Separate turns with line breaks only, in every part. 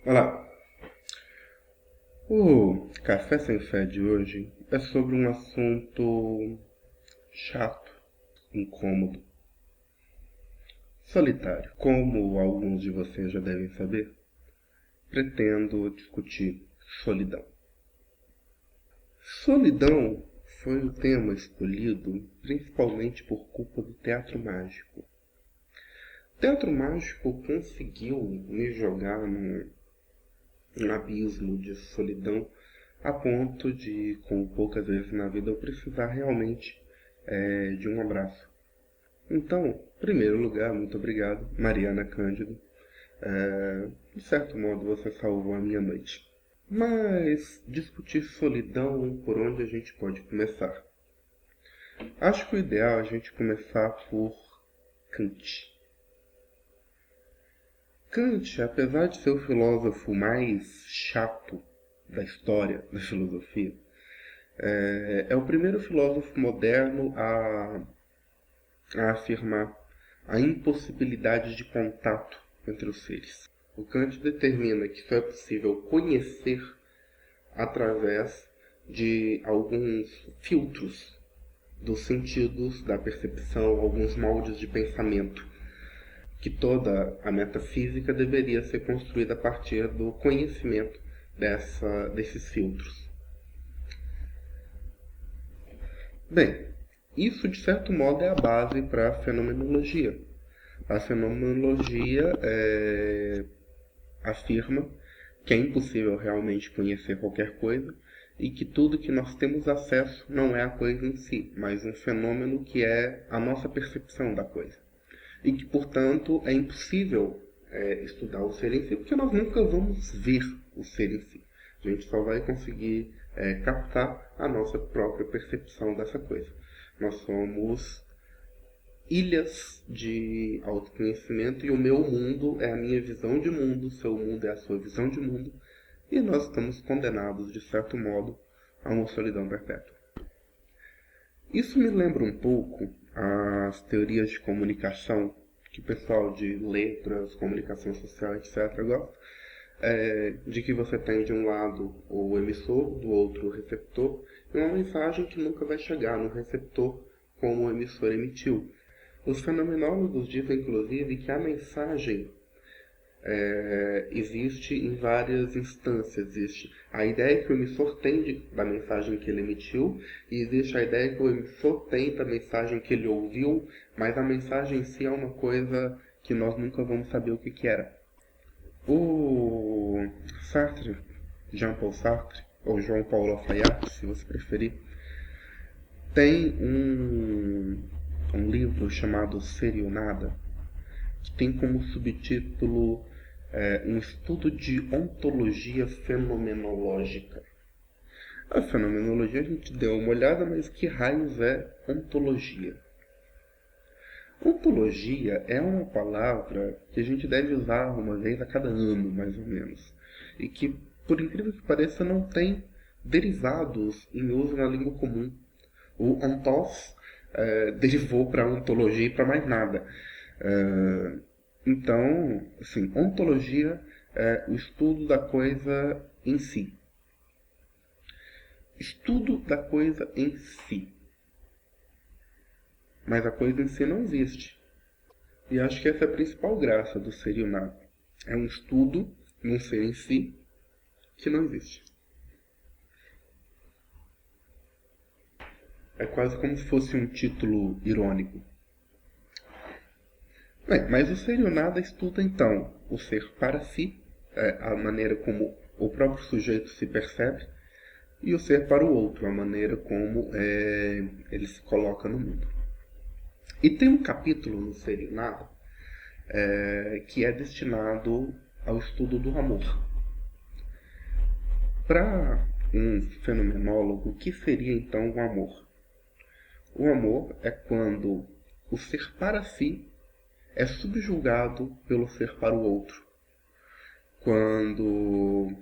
Olá, o Café Sem Fé de hoje é sobre um assunto chato, incômodo, solitário. Como alguns de vocês já devem saber, pretendo discutir solidão. Solidão foi o tema escolhido principalmente por culpa do teatro mágico. O teatro mágico conseguiu me jogar num abismo de solidão a ponto de, com poucas vezes na vida, eu precisar realmente de um abraço. Então, em primeiro lugar, muito obrigado, Mariana Cândido. De certo modo, você salvou a minha noite. Mas discutir solidão, por onde a gente pode começar? Acho que o ideal é a gente começar por Kant. Kant, apesar de ser o filósofo mais chato da história da filosofia, é o primeiro filósofo moderno a afirmar a impossibilidade de contato entre os seres. O Kant determina que só é possível conhecer através de alguns filtros dos sentidos, da percepção, alguns moldes de pensamento, que toda a metafísica deveria ser construída a partir do conhecimento desses filtros. Bem, isso de certo modo é a base para a fenomenologia. A fenomenologia afirma que é impossível realmente conhecer qualquer coisa e que tudo que nós temos acesso não é a coisa em si, mas um fenômeno que é a nossa percepção da coisa. E que, portanto, é impossível estudar o ser em si, porque nós nunca vamos ver o ser em si. A gente só vai conseguir captar a nossa própria percepção dessa coisa. Nós somos ilhas de autoconhecimento e o meu mundo é a minha visão de mundo, o seu mundo é a sua visão de mundo, e nós estamos condenados, de certo modo, a uma solidão perpétua. Isso me lembra um pouco as teorias de comunicação que o pessoal de letras, comunicação social, etc. gosta, de que você tem de um lado o emissor, do outro o receptor, e uma mensagem que nunca vai chegar no receptor como o emissor emitiu. Os fenomenólogos dizem, inclusive, que a mensagem existe em várias instâncias. Existe a ideia que o emissor tem da mensagem que ele emitiu, e existe a ideia que o emissor tem da mensagem que ele ouviu, mas a mensagem em si é uma coisa que nós nunca vamos saber o que era. O Sartre, Jean-Paul Sartre, ou João Paulo Alfaiate, se você preferir, tem um livro chamado Ser e o Nada, que tem como subtítulo um estudo de ontologia fenomenológica. A fenomenologia a gente deu uma olhada, mas que raios é ontologia? Ontologia é uma palavra que a gente deve usar uma vez a cada ano, mais ou menos, e que, por incrível que pareça, não tem derivados em uso na língua comum. O ontos derivou para ontologia e para mais nada. Então, assim, ontologia é o estudo da coisa em si. Estudo da coisa em si. Mas a coisa em si não existe. E acho que essa é a principal graça do ser e o nada. É um estudo num ser em si que não existe. É quase como se fosse um título irônico. Bem, mas o ser e o nada estuda então o ser para si, a maneira como o próprio sujeito se percebe, e o ser para o outro, a maneira como ele se coloca no mundo. E tem um capítulo no Ser e o Nada que é destinado ao estudo do amor. Para um fenomenólogo, o que seria então o amor? O amor é quando o ser para si é subjugado pelo ser para o outro. Quando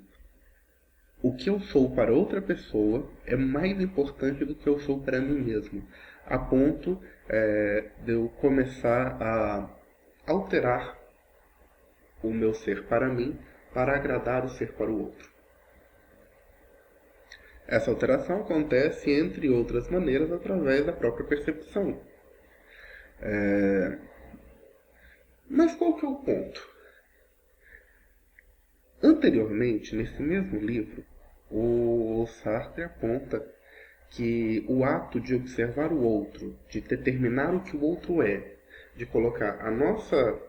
o que eu sou para outra pessoa é mais importante do que eu sou para mim mesmo, a ponto de eu começar a alterar o meu ser para mim para agradar o ser para o outro. Essa alteração acontece, entre outras maneiras, através da própria percepção. Mas qual que é o ponto? Anteriormente, nesse mesmo livro, o Sartre aponta que o ato de observar o outro, de determinar o que o outro é, de colocar a nossa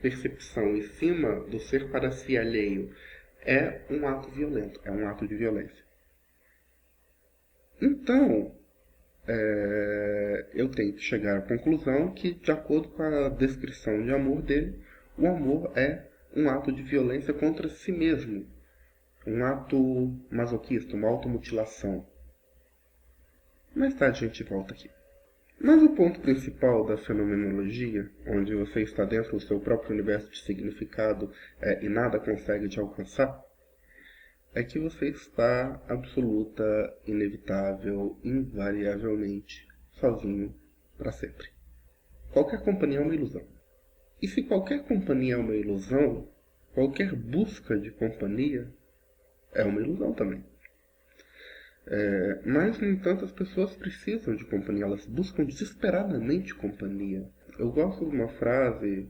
percepção em cima do ser para si alheio, é um ato violento, é um ato de violência. Então, eu tenho que chegar à conclusão que, de acordo com a descrição de amor dele, o amor é um ato de violência contra si mesmo, um ato masoquista, uma automutilação. Mais tarde a gente volta aqui. Mas o ponto principal da fenomenologia, onde você está dentro do seu próprio universo de significado e nada consegue te alcançar, é que você está absoluta, inevitável, invariavelmente, sozinho para sempre. Qualquer companhia é uma ilusão. E se qualquer companhia é uma ilusão, qualquer busca de companhia é uma ilusão também. Mas, no entanto, as pessoas precisam de companhia, elas buscam desesperadamente companhia. Eu gosto de uma frase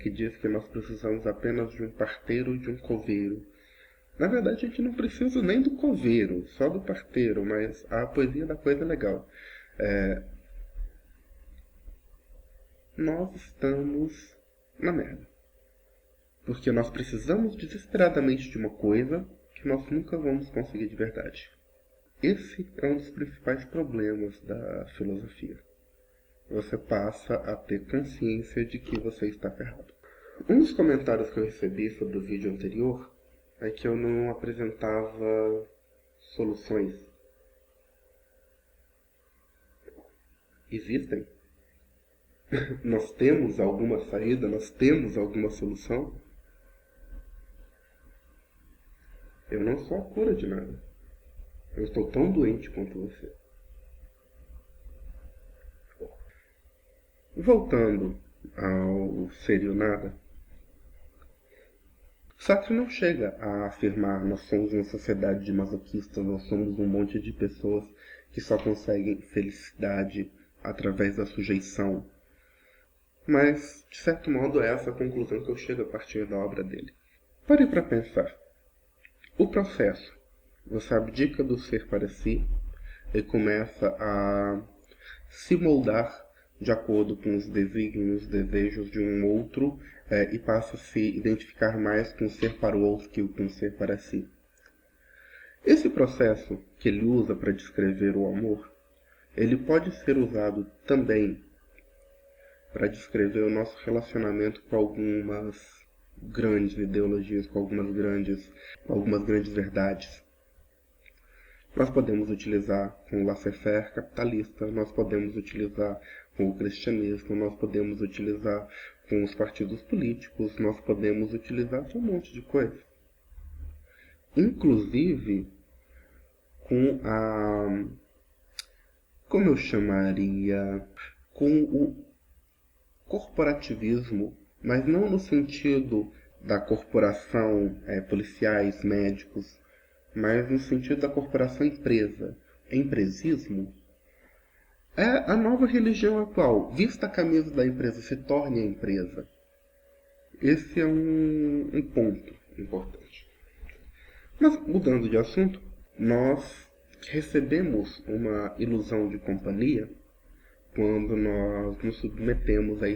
que diz que nós precisamos apenas de um parteiro e de um coveiro. Na verdade, a gente não precisa nem do coveiro, só do parteiro, mas a poesia da coisa é legal. Nós estamos na merda. Porque nós precisamos desesperadamente de uma coisa que nós nunca vamos conseguir de verdade. Esse é um dos principais problemas da filosofia. Você passa a ter consciência de que você está ferrado. Um dos comentários que eu recebi sobre o vídeo anterior é que eu não apresentava soluções. Existem. Nós temos alguma saída, nós temos alguma solução. Eu não sou a cura de nada. Eu estou tão doente quanto você. Voltando ao ser e o nada, Sartre não chega a afirmar nós somos uma sociedade de masoquistas, nós somos um monte de pessoas que só conseguem felicidade através da sujeição. Mas, de certo modo, é essa a conclusão que eu chego a partir da obra dele. Pare para pensar. O processo. Você abdica do ser para si e começa a se moldar de acordo com os desígnios, os desejos de um outro e passa a se identificar mais com o ser para o outro que com o ser para si. Esse processo que ele usa para descrever o amor, ele pode ser usado também para descrever o nosso relacionamento com algumas grandes ideologias, com algumas grandes verdades. Nós podemos utilizar com o laissez-faire capitalista, nós podemos utilizar com o cristianismo, nós podemos utilizar com os partidos políticos, nós podemos utilizar com um monte de coisa. Inclusive com como eu chamaria, com o corporativismo, mas não no sentido da corporação, policiais, médicos, mas no sentido da corporação empresa. Empresismo é a nova religião atual. Vista a camisa da empresa, se torne a empresa. Esse é um ponto importante. Mas, mudando de assunto, nós recebemos uma ilusão de companhia quando nós nos submetemos a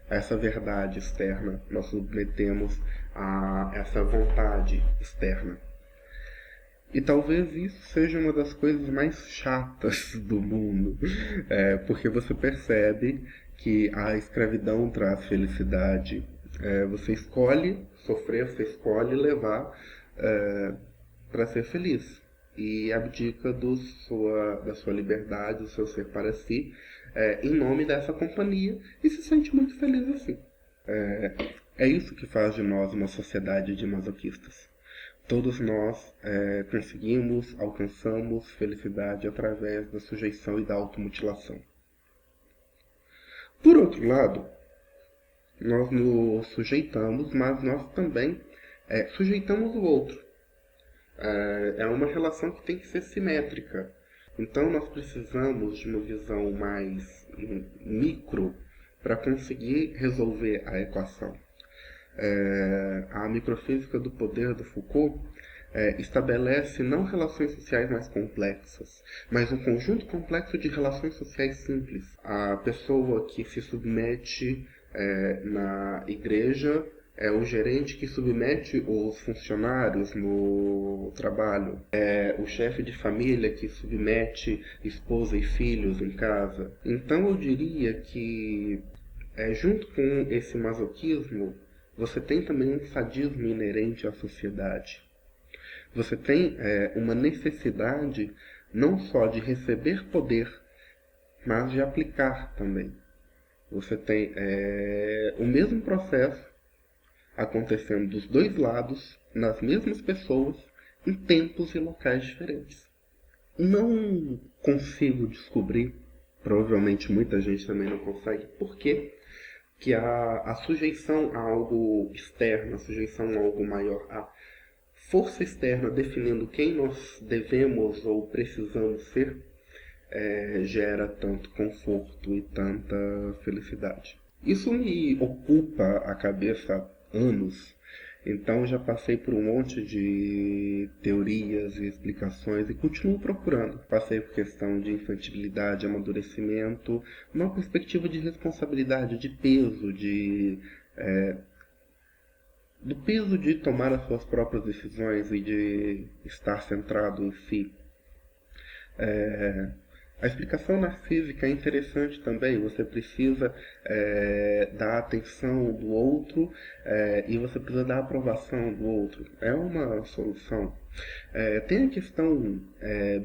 essa verdade externa, nós submetemos a essa vontade externa. E talvez isso seja uma das coisas mais chatas do mundo, porque você percebe que a escravidão traz felicidade. Você escolhe sofrer, você escolhe levar para ser feliz. E abdica da sua liberdade, do seu ser para si, em nome dessa companhia, e se sente muito feliz assim. É isso que faz de nós uma sociedade de masoquistas. Todos nós alcançamos felicidade através da sujeição e da automutilação. Por outro lado, nós nos sujeitamos, mas nós também sujeitamos o outro. É uma relação que tem que ser simétrica. Então nós precisamos de uma visão mais micro para conseguir resolver a equação. A microfísica do poder do Foucault estabelece não relações sociais mais complexas, mas um conjunto complexo de relações sociais simples. A pessoa que se submete na igreja é o gerente que submete os funcionários no trabalho. É o chefe de família que submete esposa e filhos em casa. Então eu diria que, junto com esse masoquismo, você tem também um sadismo inerente à sociedade. Você tem uma necessidade não só de receber poder, mas de aplicar também. Você tem o mesmo processo acontecendo dos dois lados, nas mesmas pessoas, em tempos e locais diferentes. Não consigo descobrir, provavelmente muita gente também não consegue, por que a sujeição a algo externo, a sujeição a algo maior, a força externa definindo quem nós devemos ou precisamos ser, gera tanto conforto e tanta felicidade. Isso me ocupa a cabeça há anos, então já passei por um monte de teorias e explicações e continuo procurando. Passei por questão de infantilidade, amadurecimento, uma perspectiva de responsabilidade, de peso, do peso de tomar as suas próprias decisões e de estar centrado em si. A explicação narcísica é interessante também. Você precisa da atenção do outro e você precisa da aprovação do outro. É uma solução. Tem a questão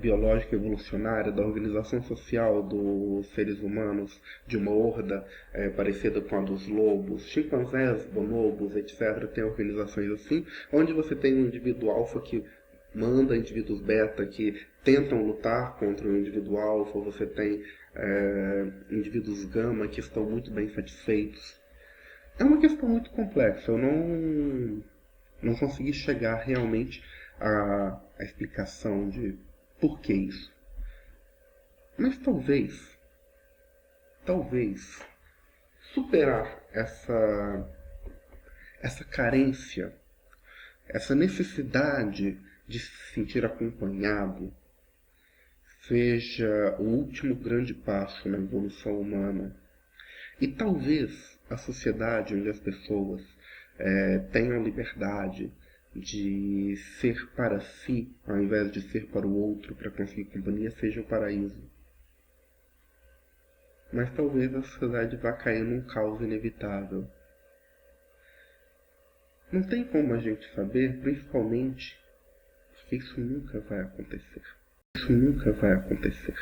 biológica evolucionária da organização social dos seres humanos, de uma horda parecida com a dos lobos, chimpanzés, bonobos, etc. Tem organizações assim, onde você tem um indivíduo alfa que manda indivíduos beta que tentam lutar contra o indivíduo alfa, você tem indivíduos gama que estão muito bem satisfeitos. É uma questão muito complexa, eu não consegui chegar realmente à explicação de por que isso. Mas talvez, superar essa carência, essa necessidade de se sentir acompanhado, seja o último grande passo na evolução humana. E talvez a sociedade onde as pessoas tenham liberdade de ser para si, ao invés de ser para o outro para conseguir companhia, seja o paraíso. Mas talvez a sociedade vá cair num caos inevitável. Não tem como a gente saber, principalmente, porque isso nunca vai acontecer. Isso nunca vai acontecer.